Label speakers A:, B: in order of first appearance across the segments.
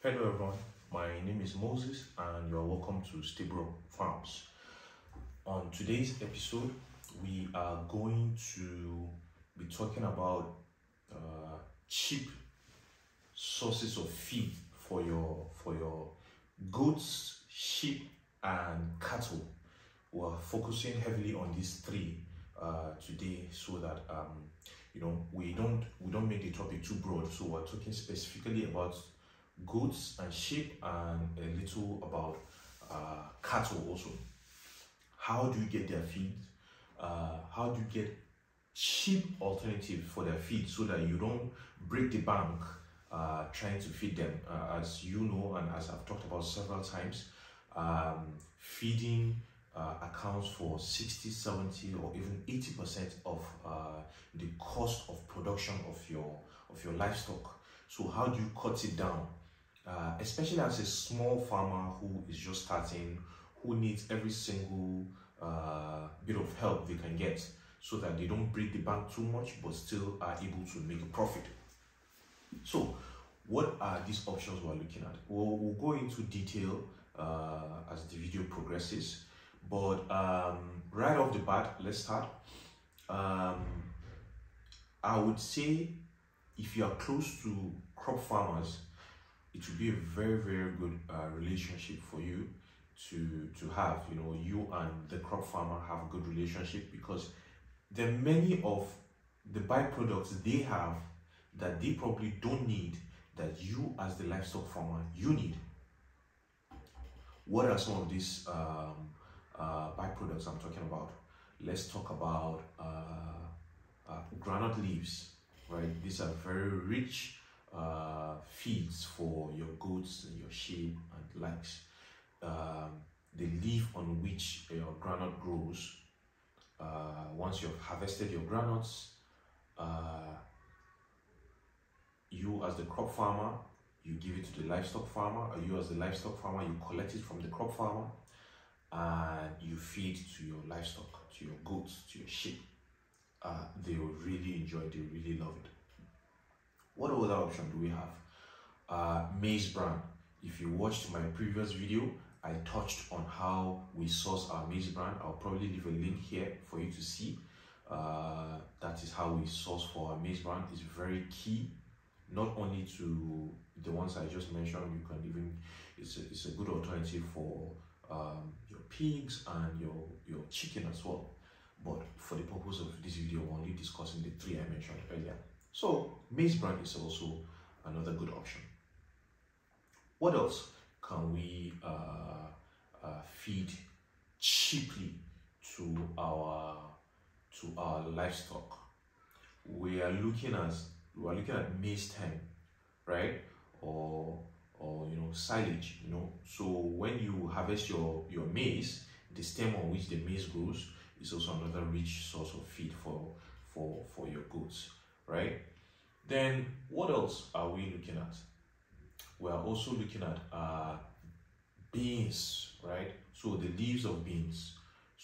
A: Hello everyone, my name is Moses and you are welcome to Stable Farms. On today's episode, we are going to be talking about cheap sources of feed for your goats, sheep, and cattle. We're focusing heavily on these three today, so that we don't make the topic too broad. So we're talking specifically about goats and sheep and a little about cattle also. How do you get their feed? How do you get cheap alternative for their feed so that you don't break the bank trying to feed them? As you know, and as I've talked about several times, feeding accounts for 60, 70, or even 80% of the cost of production of your livestock. So how do you cut it down? Especially as a small farmer who is just starting, who needs every single bit of help they can get, so that they don't break the bank too much but still are able to make a profit. So what are these options we're looking at? We'll go into detail as the video progresses, but right off the bat, let's start. I would say if you are close to crop farmers, it would be a very, very good relationship for you to have. You and the crop farmer have a good relationship, because there are many of the byproducts they have that they probably don't need, that you as the livestock farmer, you need. What are some of these byproducts I'm talking about? Let's talk about groundnut leaves, right? These are very rich feeds for your goats and your sheep and likes. The leaf on which your groundnut grows, once you've harvested your groundnuts, you as the crop farmer, you give it to the livestock farmer, or you as the livestock farmer, you collect it from the crop farmer and you feed to your livestock, to your goats, to your sheep. They will really enjoy it, they will really love it. What other option do we have? Maize Bran. If you watched my previous video, I touched on how we source our Maize Bran. I'll probably leave a link here for you to see. That is how we source for our Maize Bran. It's very key, not only to the ones I just mentioned. You can even, it's a good alternative for your pigs and your chicken as well. But for the purpose of this video, we're only discussing the three I mentioned earlier. So Maize Bran is also another good option. What else can we feed cheaply to our livestock? We are looking at Maize Stem, right? Or silage. So when you harvest your maize, the stem on which the maize grows is also another rich source of feed for your goats, right? Then what else are we looking at? We are also looking at beans, right? So the leaves of beans,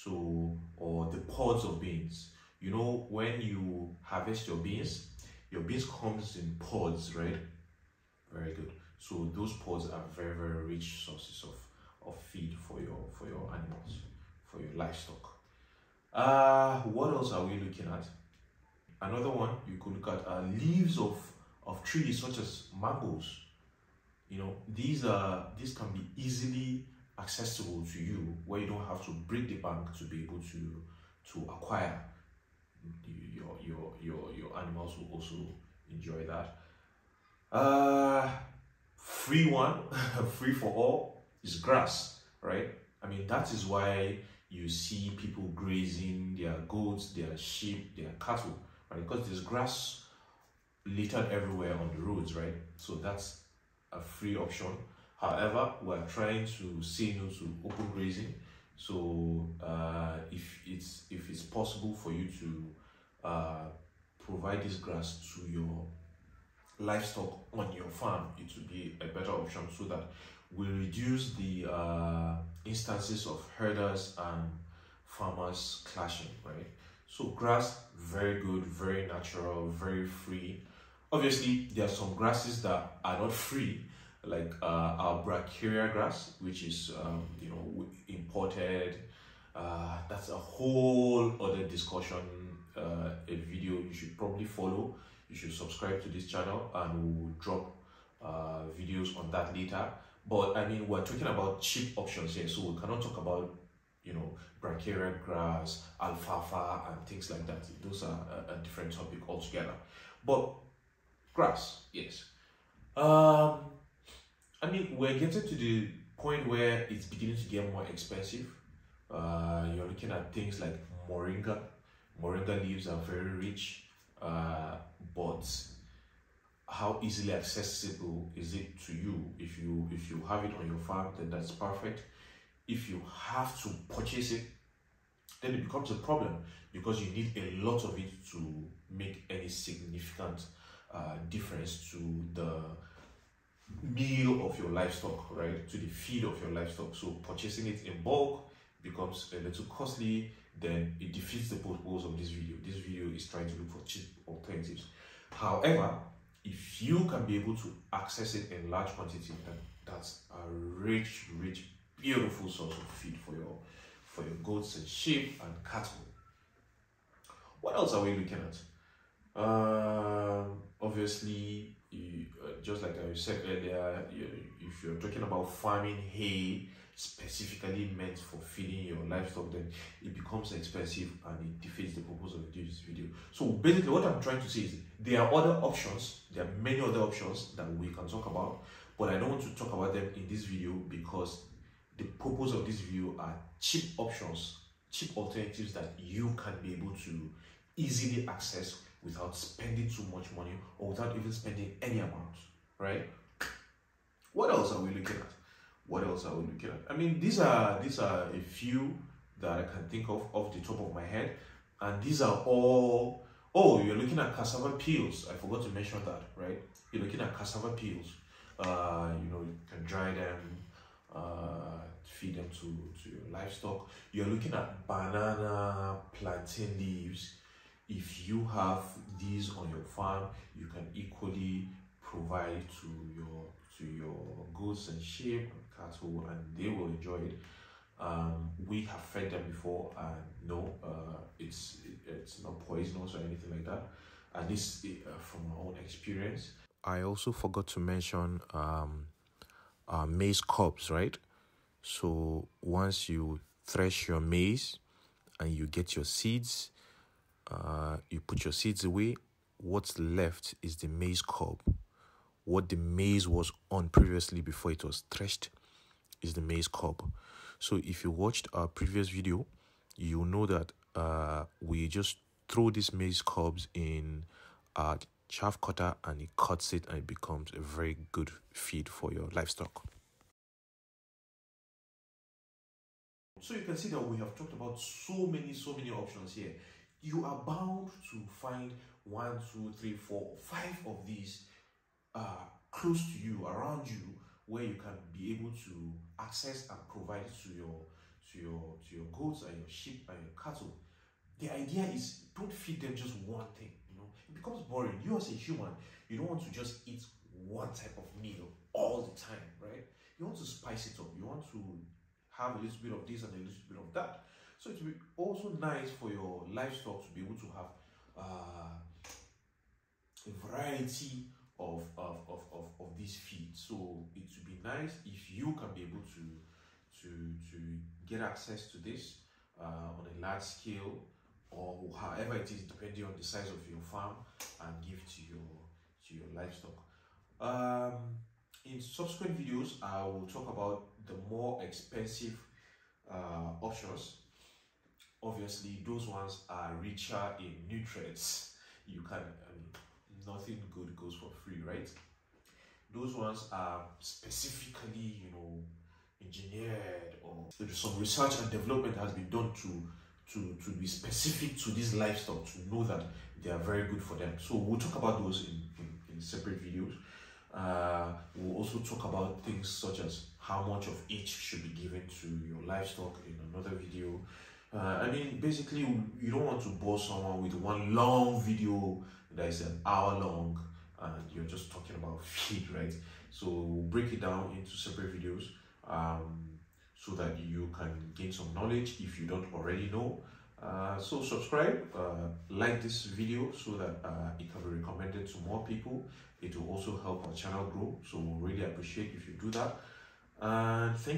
A: or the pods of beans. When you harvest your beans comes in pods, right? Very good. So those pods are very, very rich sources of feed for your animals, for your livestock. What else are we looking at? Another one you could look at leaves of trees such as mangoes. These can be easily accessible to you, where you don't have to break the bank to be able to acquire. Your animals will also enjoy that. Free one, free for all, is grass, right? That is why you see people grazing their goats, their sheep, their cattle, right? Because there's grass littered everywhere on the roads, right? So that's a free option. However, we're trying to say no to open grazing. So if it's possible for you to provide this grass to your livestock on your farm, it would be a better option, so that we reduce the instances of herders and farmers clashing, right? So grass, very good, very natural, very free. Obviously, there are some grasses that are not free, like our brachiaria grass, which is you know, imported. That's a whole other discussion, a video you should probably follow. You should subscribe to this channel, and we'll drop videos on that later. But I mean, we're talking about cheap options here, so we cannot talk about, you know, brachiaria grass, alfalfa, and things like that. Those are a different topic altogether. But grass, yes. I mean, we're getting to the point where it's beginning to get more expensive. You're looking at things like moringa. Moringa leaves are very rich, but how easily accessible is it to you? If you have it on your farm, then that's perfect. If you have to purchase it, then it becomes a problem, because you need a lot of it to make any significant difference to the meal of your livestock, right? To the feed of your livestock. So purchasing it in bulk becomes a little costly. Then it defeats the purpose of this video. This video is trying to look for cheap alternatives. However, if you can be able to access it in large quantity, then that's a rich, beautiful source of feed for your goats and sheep and cattle. What else are we looking at? Obviously, just like I said earlier, if you're talking about farming hay specifically meant for feeding your livestock, then it becomes expensive and it defeats the purpose of this video. So basically what I'm trying to say is there are other options, there are many other options that we can talk about, but I don't want to talk about them in this video, because the purpose of this video are cheap options, cheap alternatives that you can be able to easily access without spending too much money, or without even spending any amount, right? What else are we looking at? What else are we looking at? I mean, these are a few that I can think of off the top of my head, and these are all. Oh, you're looking at cassava peels. I forgot to mention that, right? You're looking at cassava peels. You know, you can dry them, feed them to your livestock. You're looking at banana, plantain leaves. If you have these on your farm, you can equally provide to your goats and sheep and cattle, and they will enjoy it. We have fed them before, and no, it's not poisonous or anything like that, at least from my own experience. I also forgot to mention maize cobs, right? So once you thresh your maize and you get your seeds, you put your seeds away. What's left is the maize cob. What the maize was on previously before it was threshed is the maize cob. So if you watched our previous video, you know that we just throw these maize cobs in a chaff cutter, and it cuts it, and it becomes a very good feed for your livestock. So you can see that we have talked about so many options here. You are bound to find 1, 2, 3, 4, 5 of these close to you, around you, where you can be able to access and provide to your goats and your sheep and your cattle. The idea is, don't feed them just one thing. You know, it becomes boring. You as a human, you don't want to just eat one type of meal all the time, right? You want to spice it up. You want to have a little bit of this and a little bit of that. So it will be also nice for your livestock to be able to have a variety of these feeds. So it would be nice if you can be able to get access to this on a large scale, or however it is, depending on the size of your farm, and give to your livestock. In subsequent videos, I will talk about the more expensive options. Obviously, those ones are richer in nutrients. You can, nothing good goes for free, right? Those ones are specifically, you know, engineered, or some research and development has been done to be specific to these livestock, to know that they are very good for them. So we'll talk about those in separate videos. We'll also talk about things such as how much of each should be given to your livestock in another video. I mean, basically, you don't want to bore someone with one long video that is an hour long and you're just talking about feed, right? So we'll break it down into separate videos so that you can gain some knowledge if you don't already know. So subscribe, like this video so that it can be recommended to more people. It will also help our channel grow. So we'll really appreciate if you do that. And thank you.